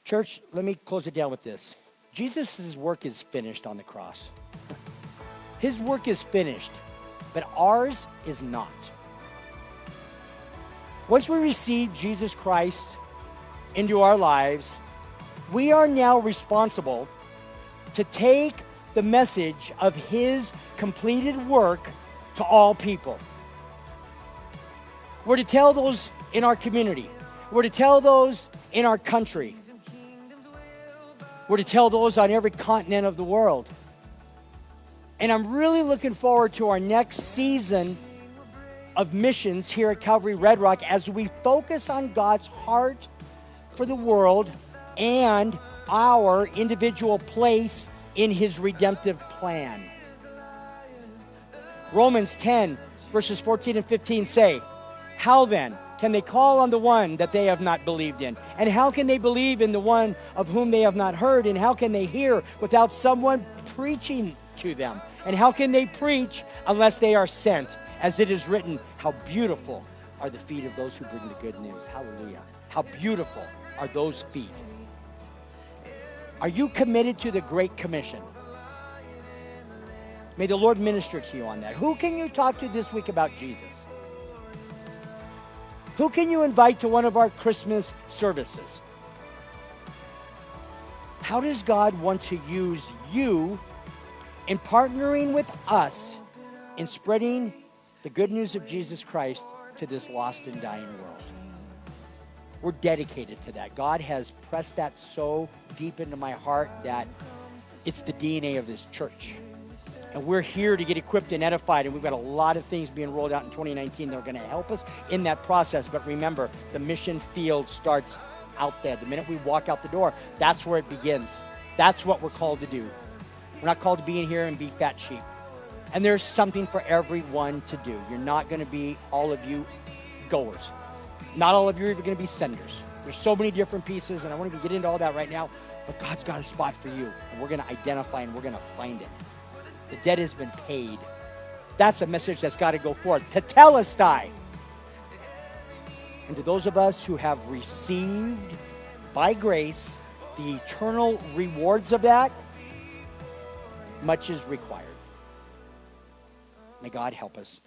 Church, let me close it down with this. Jesus' work is finished on the cross. His work is finished, but ours is not. Once we receive Jesus Christ into our lives, we are now responsible to take the message of his completed work to all people. We're to tell those in our community. We're to tell those in our country. We're to tell those on every continent of the world. And I'm really looking forward to our next season of missions here at Calvary Red Rock as we focus on God's heart for the world and our individual place in his redemptive plan. Romans 10, verses 14 and 15 say, "How then can they call on the one that they have not believed in? And how can they believe in the one of whom they have not heard? And how can they hear without someone preaching to them? And how can they preach unless they are sent? As it is written, how beautiful are the feet of those who bring the good news." Hallelujah. How beautiful are those feet. Are you committed to the Great Commission? May the Lord minister to you on that. Who can you talk to this week about Jesus? Who can you invite to one of our Christmas services? How does God want to use you in partnering with us in spreading the good news of Jesus Christ to this lost and dying world? We're dedicated to that. God has pressed that so deep into my heart that it's the DNA of this church. And we're here to get equipped and edified, and we've got a lot of things being rolled out in 2019 that are going to help us in that process. But remember, the mission field starts out there. The minute we walk out the door, that's where it begins. That's what we're called to do. We're not called to be in here and be fat sheep. And there's something for everyone to do. You're not going to be, all of you, goers. Not all of you are even going to be senders. There's so many different pieces, and I won't even get into all that right now, but God's got a spot for you, and we're going to identify and we're going to find it. The debt has been paid. That's a message that's got to go forth. Tetelestai. And to those of us who have received by grace the eternal rewards of that, much is required. May God help us.